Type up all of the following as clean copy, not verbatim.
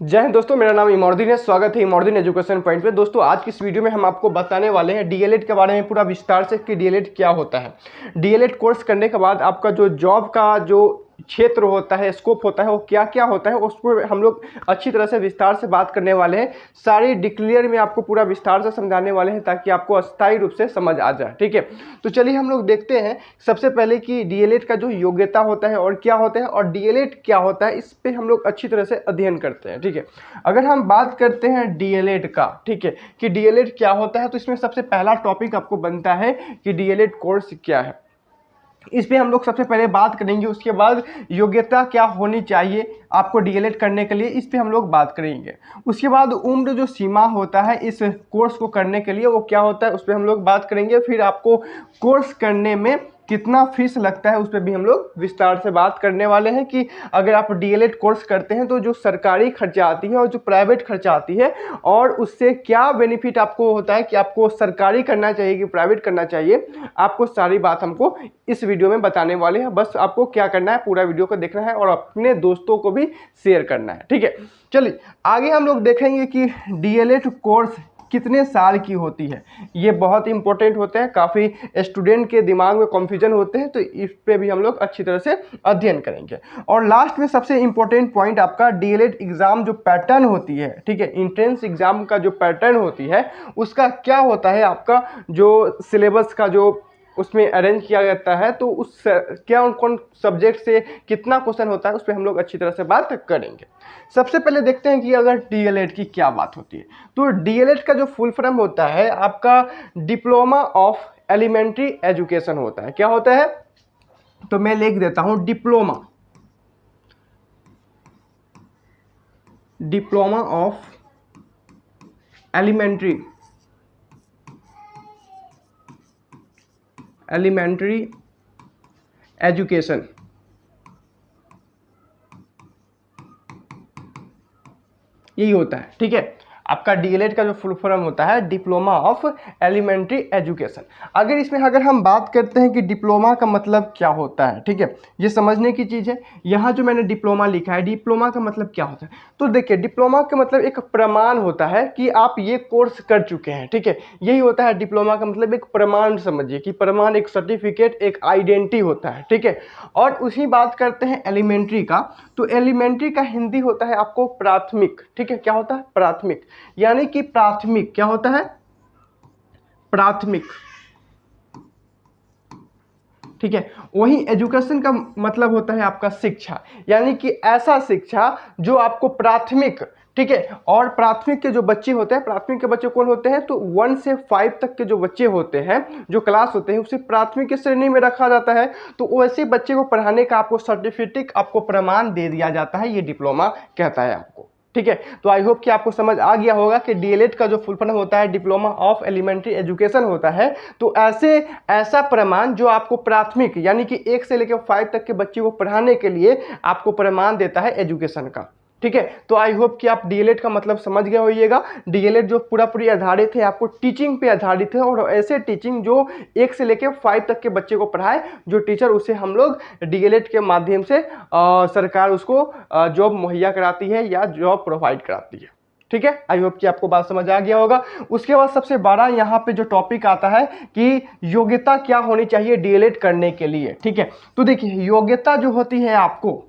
जय हिंद दोस्तों, मेरा नाम इमोर्दीन है। स्वागत है इमोर्दीन एजुकेशन पॉइंट पे। दोस्तों आज की इस वीडियो में हम आपको बताने वाले हैं डीएलएड के बारे में पूरा विस्तार से कि डीएलएड क्या होता है। डीएलएड कोर्स करने के बाद आपका जो जॉब का जो क्षेत्र होता है, स्कोप होता है, वो क्या क्या होता है, उस पर हम लोग अच्छी तरह से विस्तार से बात करने वाले हैं। सारी डिक्लेयर में आपको पूरा विस्तार से समझाने वाले हैं ताकि आपको अस्थायी रूप से समझ आ जाए। ठीक है, तो चलिए हम लोग देखते हैं सबसे पहले कि डीएलएड का जो योग्यता होता है और क्या होता है और डीएलएड क्या होता है, इस पे हम लोग अच्छी तरह से अध्ययन करते हैं। ठीक है, अगर हम बात करते हैं डीएलएड का, ठीक है, कि डीएलएड क्या होता है, तो इसमें सबसे पहला टॉपिक आपको बनता है कि डीएलएड कोर्स क्या है। इस पे हम लोग सबसे पहले बात करेंगे। उसके बाद योग्यता क्या होनी चाहिए आपको डीएलएड करने के लिए, इस पे हम लोग बात करेंगे। उसके बाद उम्र जो सीमा होता है इस कोर्स को करने के लिए वो क्या होता है, उस पर हम लोग बात करेंगे। फिर आपको कोर्स करने में कितना फीस लगता है उस पर भी हम लोग विस्तार से बात करने वाले हैं कि अगर आप डीएलएड कोर्स करते हैं तो जो सरकारी खर्चा आती है और जो प्राइवेट खर्चा आती है और उससे क्या बेनिफिट आपको होता है कि आपको सरकारी करना चाहिए कि प्राइवेट करना चाहिए, आपको सारी बात हमको इस वीडियो में बताने वाले हैं। बस आपको क्या करना है, पूरा वीडियो को देखना है और अपने दोस्तों को भी शेयर करना है। ठीक है, चलिए आगे हम लोग देखेंगे कि डीएलएड कोर्स कितने साल की होती है। ये बहुत इंपॉर्टेंट होते हैं, काफ़ी स्टूडेंट के दिमाग में कन्फ्यूजन होते हैं, तो इस पे भी हम लोग अच्छी तरह से अध्ययन करेंगे। और लास्ट में सबसे इंपॉर्टेंट पॉइंट आपका डीएलएड एग्ज़ाम जो पैटर्न होती है, ठीक है, एंट्रेंस एग्ज़ाम का जो पैटर्न होती है उसका क्या होता है, आपका जो सिलेबस का जो उसमें अरेंज किया जाता है, तो उस क्या कौन सब्जेक्ट से कितना क्वेश्चन होता है उस पर हम लोग अच्छी तरह से बात करेंगे। सबसे पहले देखते हैं कि अगर डीएलएड की क्या बात होती है, तो डीएलएड का जो फुल फॉर्म होता है आपका डिप्लोमा ऑफ एलिमेंट्री एजुकेशन होता है। क्या होता है, तो मैं लिख देता हूं डिप्लोमा ऑफ एलिमेंट्री एजुकेशन। यही होता है। ठीक है, आपका डीएलएड का जो फुल फॉर्म होता है डिप्लोमा ऑफ एलिमेंट्री एजुकेशन। अगर हम बात करते हैं कि डिप्लोमा का मतलब क्या होता है, ठीक है, ये समझने की चीज़ है। यहाँ जो मैंने डिप्लोमा लिखा है, डिप्लोमा का मतलब क्या होता है, तो देखिए डिप्लोमा का मतलब एक प्रमाण होता है कि आप ये कोर्स कर चुके हैं। ठीक है, यही होता है डिप्लोमा का मतलब, एक प्रमाण समझिए कि प्रमाण, एक सर्टिफिकेट, एक आइडेंटिटी होता है। ठीक है, और उसी बात करते हैं एलिमेंट्री का, तो एलिमेंट्री का हिंदी होता है आपको प्राथमिक। ठीक है, क्या होता है, प्राथमिक, यानी कि प्राथमिक क्या होता है, प्राथमिक। ठीक है, वही एजुकेशन का मतलब होता है आपका शिक्षा, यानी कि ऐसा शिक्षा जो आपको प्राथमिक, ठीक है, और प्राथमिक के जो बच्चे होते हैं, प्राथमिक के बच्चे कौन होते हैं, तो 1 से 5 तक के जो बच्चे होते हैं, जो क्लास होते हैं, उसे प्राथमिक की श्रेणी में रखा जाता है। तो वैसे बच्चे को पढ़ाने का आपको सर्टिफिकेट, आपको प्रमाण दे दिया जाता है, ये डिप्लोमा कहता है आपको। ठीक है, तो आई होप कि आपको समझ आ गया होगा कि डीएलएड का जो फुल फॉर्म होता है डिप्लोमा ऑफ एलिमेंट्री एजुकेशन होता है। तो ऐसा प्रमाण जो आपको प्राथमिक यानी कि 1 से लेकर 5 तक के बच्चे को पढ़ाने के लिए आपको प्रमाण देता है एजुकेशन का। ठीक है, तो आई होप कि आप डीएलएड का मतलब समझ गए होइएगा। डीएलएड जो पूरी आधारित है आपको टीचिंग पे आधारित है, और ऐसे टीचिंग जो 1 से लेकर 5 तक के बच्चे को पढ़ाए, जो टीचर, उसे हम लोग डीएलएड के माध्यम से सरकार उसको जॉब मुहैया कराती है या जॉब प्रोवाइड कराती है। ठीक है, आई होप कि आपको बात समझ आ गया होगा। उसके बाद सबसे बड़ा यहाँ पे जो टॉपिक आता है कि योग्यता क्या होनी चाहिए डीएलएड करने के लिए। ठीक है, तो देखिए योग्यता जो होती है आपको,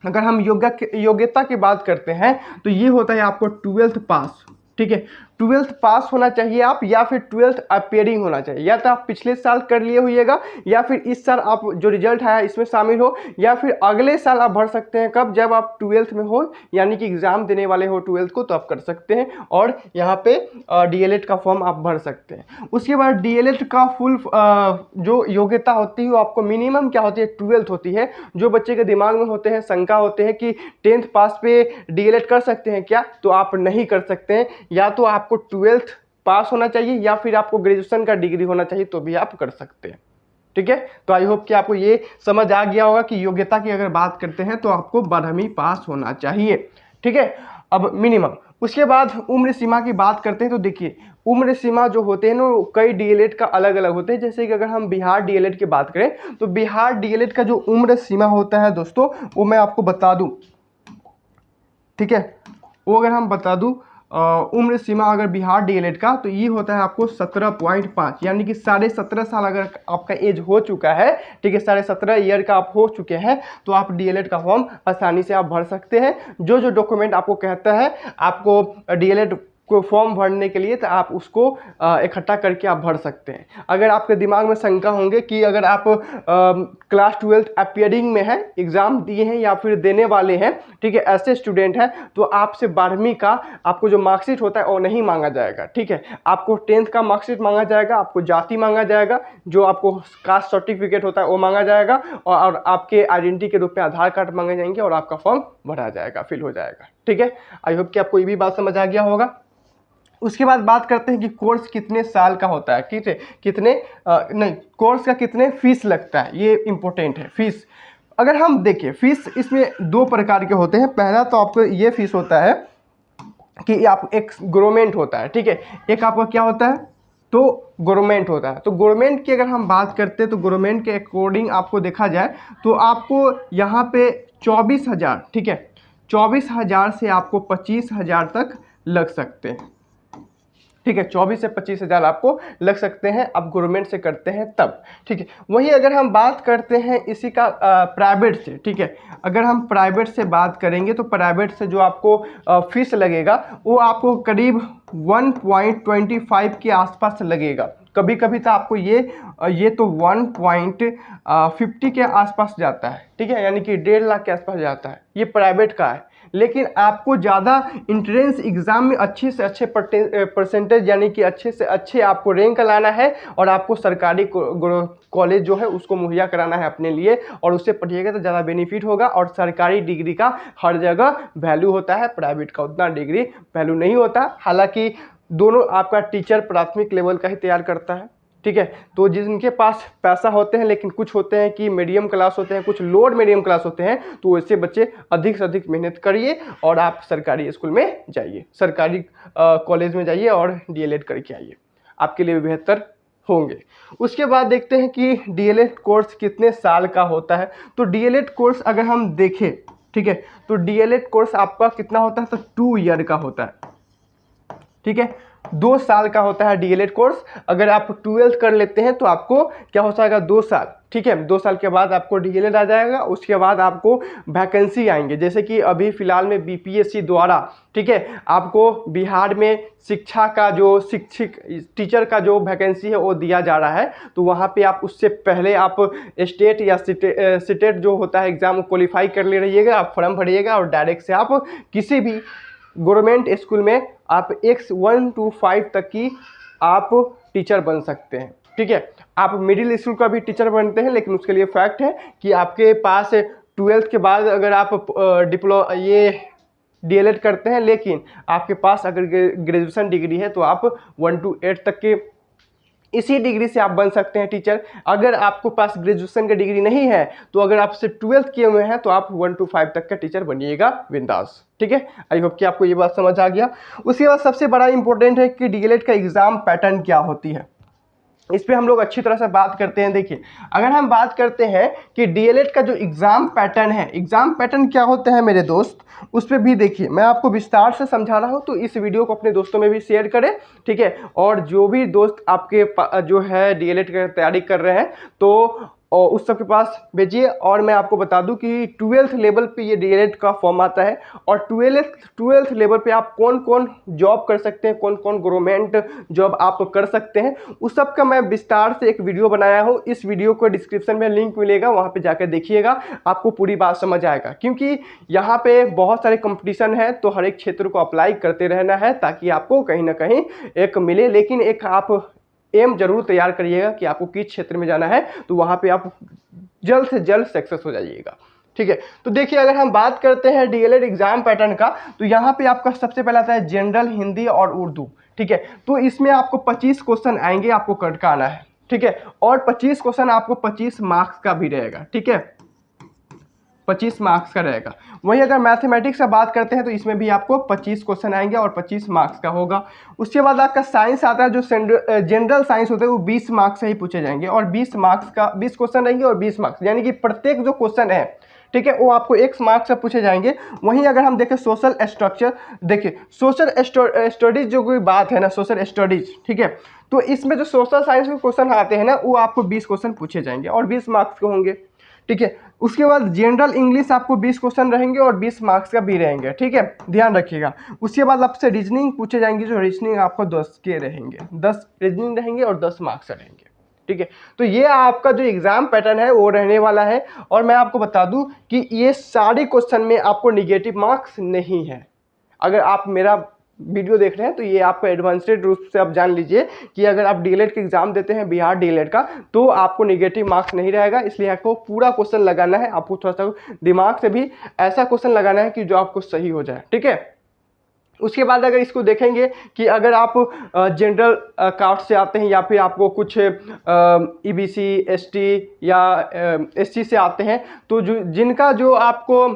अगर हम योग्यता की बात करते हैं तो ये होता है आपको 12th पास। ठीक है, 12th पास होना चाहिए आप, या फिर 12th अपेयरिंग होना चाहिए। या तो आप पिछले साल कर लिए होइएगा, या फिर इस साल आप जो रिजल्ट आया इसमें शामिल हो, या फिर अगले साल आप भर सकते हैं। कब, जब आप 12th में हो, यानी कि एग्जाम देने वाले हो 12th को, तो आप कर सकते हैं और यहाँ पे डीएलएड का फॉर्म आप भर सकते हैं। उसके बाद डीएलएड का फुल जो योग्यता होती है वो आपको मिनिमम क्या होती है, 12th होती है। जो बच्चे के दिमाग में होते हैं, शंका होते हैं कि 10th पास पे डीएलएड कर सकते हैं क्या, तो आप नहीं कर सकते हैं। या तो आपको 12th पास होना चाहिए या फिर आपको ग्रेजुएशन का डिग्री होना चाहिए, तो भी आप कर सकते हैं। ठीक है, तो आई होप कि आपको ये समझ आ गया होगा कि योग्यता की अगर बात करते हैं तो आपको 12वीं पास होना चाहिए। ठीक है, अब मिनिमम। उसके बाद उम्र सीमा की बात करते हैं, तो देखिए उम्र सीमा जो होते हैं ना, कई डीएलएड का अलग अलग होते हैं। जैसे कि अगर हम बिहार डीएलएड की बात करें तो बिहार डीएलएड का जो उम्र सीमा होता है दोस्तों, वो मैं आपको बता दूं। ठीक है, वो अगर हम बता दूं उम्र सीमा अगर बिहार डीएलएड का, तो ये होता है आपको 17.5, यानी कि 17.5 साल अगर आपका एज हो चुका है, ठीक है, 17.5 ईयर का आप हो चुके हैं, तो आप डीएलएड का फॉर्म आसानी से आप भर सकते हैं। जो जो डॉक्यूमेंट आपको कहता है आपको डीएलएड को फॉर्म भरने के लिए, तो आप उसको इकट्ठा करके आप भर सकते हैं। अगर आपके दिमाग में शंका होंगे कि अगर आप क्लास 12 अपियरिंग में हैं, एग्ज़ाम दिए हैं या फिर देने वाले हैं, ठीक है, ऐसे स्टूडेंट हैं, तो आपसे 12वीं का आपको जो मार्कशीट होता है वो नहीं मांगा जाएगा, ठीक है। आपको 10th का मार्कशीट मांगा जाएगा, आपको जाति मांगा जाएगा, जो आपको कास्ट सर्टिफिकेट होता है वो मांगा जाएगा, और आपके आइडेंटिटी के रूप में आधार कार्ड मांगे जाएंगे, और आपका फॉर्म भरा जाएगा, फिल हो जाएगा, ठीक है। आई होप कि आपको ये भी बात समझ आ गया होगा। उसके बाद बात करते हैं कि कोर्स कितने साल का होता है, ठीक है, कितने नहीं, कोर्स का कितने फीस लगता है, ये इंपॉर्टेंट है। फीस अगर हम देखें, फीस इसमें 2 प्रकार के होते हैं। पहला तो आपको ये फीस होता है कि आप एक गवर्नमेंट होता है, ठीक है, एक आपका क्या होता है, तो गवर्नमेंट होता है। तो गवर्नमेंट की अगर हम बात करते हैं, तो गवर्नमेंट के अकॉर्डिंग आपको देखा जाए तो आपको यहाँ पे 24,000, ठीक है, 24,000 से आपको 25,000 तक लग सकते हैं, ठीक है, 24 से 25,000 आपको लग सकते हैं, आप गवर्नमेंट से करते हैं तब, ठीक है। वहीं अगर हम बात करते हैं इसी का प्राइवेट से, ठीक है, अगर हम प्राइवेट से बात करेंगे, तो प्राइवेट से जो आपको फीस लगेगा वो आपको करीब 1.25 के आसपास लगेगा। कभी कभी तो आपको ये तो 1.50 के आसपास जाता है, ठीक है, यानी कि 1.5 लाख के आसपास जाता है, ये प्राइवेट का है। लेकिन आपको ज़्यादा इंट्रेंस एग्ज़ाम में अच्छे से अच्छे परसेंटेज, यानी कि अच्छे से अच्छे आपको रैंक लाना है, और आपको सरकारी कॉलेज जो है उसको मुहैया कराना है अपने लिए, और उससे पढ़िएगा तो ज़्यादा बेनिफिट होगा। और सरकारी डिग्री का हर जगह वैल्यू होता है, प्राइवेट का उतना डिग्री वैल्यू नहीं होता। हालांकि दोनों आपका टीचर प्राथमिक लेवल का ही तैयार करता है, ठीक है। तो जिनके पास पैसा होते हैं, लेकिन कुछ होते हैं कि मीडियम क्लास होते हैं, कुछ लोअर मीडियम क्लास होते हैं, तो वैसे बच्चे अधिक से अधिक मेहनत करिए और आप सरकारी स्कूल में जाइए, सरकारी कॉलेज में जाइए और डीएलएड करके आइए, आपके लिए बेहतर होंगे। उसके बाद देखते हैं कि डीएलएड कोर्स कितने साल का होता है। तो डीएलएड कोर्स अगर हम देखें, ठीक है, तो डीएलएड कोर्स आपका कितना होता है, तो 2 ईयर का होता है, ठीक है, 2 साल का होता है डीएलएड कोर्स। अगर आप 12th कर लेते हैं तो आपको क्या हो जाएगा, 2 साल, ठीक है। 2 साल के बाद आपको डीएलएड आ जाएगा। उसके बाद आपको वैकेंसी आएंगे, जैसे कि अभी फिलहाल में बीपीएससी द्वारा, ठीक है, आपको बिहार में शिक्षा का जो शिक्षक टीचर का जो वैकेंसी है वो दिया जा रहा है। तो वहाँ पे आप उससे पहले आप स्टेट या सिटेट जो होता है एग्ज़ाम को क्वालिफाई कर ले रहिएगा, आप फॉर्म भरिएगा और डायरेक्ट से आप किसी भी गवर्नमेंट स्कूल में आप 1 to 5 तक की आप टीचर बन सकते हैं, ठीक है। आप मिडिल स्कूल का भी टीचर बनते हैं, लेकिन उसके लिए फैक्ट है कि आपके पास 12th के बाद अगर आप डीएलएड करते हैं, लेकिन आपके पास अगर ग्रेजुएशन डिग्री है, तो आप 1 to 8 तक के इसी डिग्री से आप बन सकते हैं टीचर। अगर आपको पास ग्रेजुएशन का डिग्री नहीं है, तो अगर आप सिर्फ 12th किए हुए हैं, तो आप 1 to 5 तक का टीचर बनिएगा बिंदास, ठीक है। आई होप कि आपको ये बात समझ आ गया। उसके बाद सबसे बड़ा इंपॉर्टेंट है कि डीएलएड का एग्ज़ाम पैटर्न क्या होती है, इस पे हम लोग अच्छी तरह से बात करते हैं। देखिए, अगर हम बात करते हैं कि डीएलएड का जो एग्ज़ाम पैटर्न है, एग्ज़ाम पैटर्न क्या होता है मेरे दोस्त, उस पर भी देखिए मैं आपको विस्तार से समझा रहा हूँ। तो इस वीडियो को अपने दोस्तों में भी शेयर करें, ठीक है। और जो भी दोस्त आपके जो है डीएलएड की तैयारी कर रहे हैं, तो और उस सब के पास भेजिए। और मैं आपको बता दूं कि 12th लेवल पे ये डीएलएड का फॉर्म आता है, और 12th लेवल पे आप कौन कौन जॉब कर सकते हैं, कौन कौन गवर्नमेंट जॉब आप कर सकते हैं, उस सब का मैं विस्तार से एक वीडियो बनाया हूं। इस वीडियो को डिस्क्रिप्शन में लिंक मिलेगा, वहां पे जाकर देखिएगा, आपको पूरी बात समझ आएगा। क्योंकि यहाँ पे बहुत सारे कंपटीशन है, तो हर एक क्षेत्र को अप्लाई करते रहना है, ताकि आपको कहीं ना कहीं एक मिले। लेकिन एक आप एम जरूर तैयार करिएगा कि आपको किस क्षेत्र में जाना है, तो वहाँ पे आप जल्द से जल्द सक्सेस हो जाइएगा, ठीक है। तो देखिए, अगर हम बात करते हैं डीएलएड एग्जाम पैटर्न का, तो यहाँ पे आपका सबसे पहला आता है जनरल, हिंदी और उर्दू, ठीक है। तो इसमें आपको 25 क्वेश्चन आएंगे, आपको कट का आना है, ठीक है। और 25 क्वेश्चन आपको 25 मार्क्स का भी रहेगा, ठीक है, 25 मार्क्स का रहेगा। वहीं अगर मैथमेटिक्स से बात करते हैं, तो इसमें भी आपको 25 क्वेश्चन आएंगे और 25 मार्क्स का होगा। उसके बाद आपका साइंस आता है, जो जनरल साइंस होता है, वो 20 मार्क्स से ही पूछे जाएंगे, और 20 मार्क्स का 20 क्वेश्चन रहेंगे और 20 मार्क्स, यानी कि प्रत्येक जो क्वेश्चन है, ठीक है, वो आपको एक मार्क्स से पूछे जाएंगे। वहीं अगर हम देखें सोशल स्ट्रक्चर, देखिए सोशल स्टडीज जो कोई बात है ना, सोशल स्टडीज, ठीक है, तो इसमें जो सोशल साइंस के क्वेश्चन आते हैं ना, वो आपको 20 क्वेश्चन पूछे जाएंगे और 20 मार्क्स के होंगे। ठीक है, उसके बाद जनरल इंग्लिश आपको 20 क्वेश्चन रहेंगे और 20 मार्क्स का भी रहेंगे। ठीक है, ध्यान रखिएगा। उसके बाद आपसे रीजनिंग पूछे जाएंगे, जो रीजनिंग आपको 10 के रहेंगे, 10 रीजनिंग रहेंगे और 10 मार्क्स रहेंगे। ठीक है, तो ये आपका जो एग्जाम पैटर्न है वो रहने वाला है। और मैं आपको बता दूं कि ये सारे क्वेश्चन में आपको निगेटिव मार्क्स नहीं है। अगर आप मेरा वीडियो देख रहे हैं तो ये आपको एडवांस्ड रूप से आप जान लीजिए कि अगर आप डीएलएड का एग्जाम देते हैं, बिहार डीएलएड का, तो आपको निगेटिव मार्क्स नहीं रहेगा। इसलिए आपको पूरा क्वेश्चन लगाना है, आपको थोड़ा सा दिमाग से भी ऐसा क्वेश्चन लगाना है कि जो आपको सही हो जाए। ठीक है, उसके बाद अगर इसको देखेंगे कि अगर आप जनरल कास्ट से आते हैं या फिर आपको कुछ ईबीसी, एसटी या एससी से आते हैं, तो जो जिनका जो आपको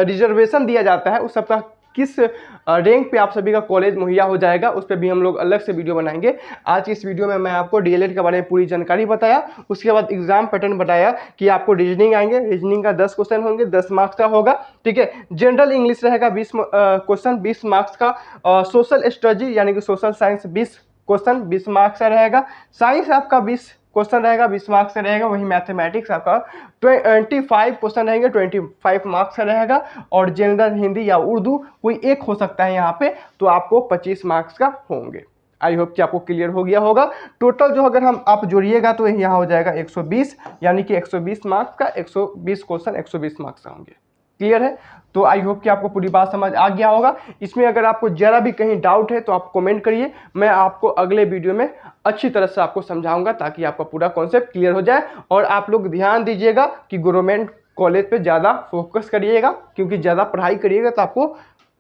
रिजर्वेशन दिया जाता है उस सबका किस रैंक पे आप सभी का कॉलेज मुहैया हो जाएगा, उस पर भी हम लोग अलग से वीडियो बनाएंगे। आज इस वीडियो में मैं आपको डीएलएड के बारे में पूरी जानकारी बताया। उसके बाद एग्जाम पैटर्न बताया कि आपको रीजनिंग आएंगे, रीजनिंग का 10 क्वेश्चन होंगे, 10 मार्क्स का होगा। ठीक है, जनरल इंग्लिश रहेगा 20 क्वेश्चन, 20 मार्क्स का। सोशल स्टडी यानी कि सोशल साइंस 20 क्वेश्चन, 20 मार्क्स का रहेगा। साइंस आपका 20 क्वेश्चन रहेगा, 20 मार्क्स का रहेगा। वहीं मैथमेटिक्स आपका 25 क्वेश्चन रहेंगे, 25 मार्क्स का रहेगा। और जनरल हिंदी या उर्दू कोई एक हो सकता है यहाँ पे, तो आपको 25 मार्क्स का होंगे। आई होप कि आपको क्लियर हो गया होगा। टोटल जो अगर हम आप जोड़िएगा तो यहाँ हो जाएगा 120, यानी कि 120 मार्क्स का 120 क्वेश्चन 120 मार्क्स का होंगे। क्लियर है? तो आई होप कि आपको पूरी बात समझ आ गया होगा। इसमें अगर आपको जरा भी कहीं डाउट है तो आप कमेंट करिए, मैं आपको अगले वीडियो में अच्छी तरह से आपको समझाऊंगा ताकि आपका पूरा कॉन्सेप्ट क्लियर हो जाए। और आप लोग ध्यान दीजिएगा कि गवर्नमेंट कॉलेज पे ज़्यादा फोकस करिएगा, क्योंकि ज़्यादा पढ़ाई करिएगा तो आपको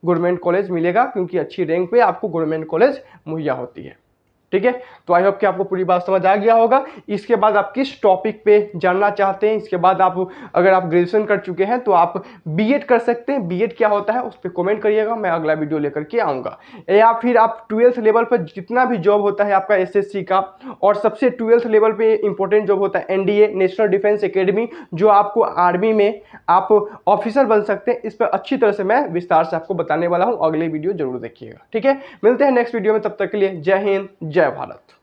गवर्नमेंट कॉलेज मिलेगा, क्योंकि अच्छी रैंक पे आपको गवर्नमेंट कॉलेज मुहैया होती है। ठीक है, तो आई होप कि आपको पूरी बात समझ आ गया होगा। इसके बाद आप किस टॉपिक पे जानना चाहते हैं, इसके बाद आप अगर आप ग्रेजुएशन कर चुके हैं तो आप बीएड कर सकते हैं। बीएड क्या होता है उस पर कमेंट करिएगा, मैं अगला वीडियो लेकर के आऊँगा। या फिर आप 12th लेवल पर जितना भी जॉब होता है आपका एसएससी का, और सबसे 12th लेवल पे इंपॉर्टेंट जॉब होता है एनडीए, नेशनल डिफेंस एकेडमी, जो आपको आर्मी में आप ऑफिसर बन सकते हैं। इस पर अच्छी तरह से मैं विस्तार से आपको बताने वाला हूँ। अगले वीडियो जरूर देखिएगा। ठीक है, मिलते हैं नेक्स्ट वीडियो में, तब तक के लिए जय हिंद, जय भारत।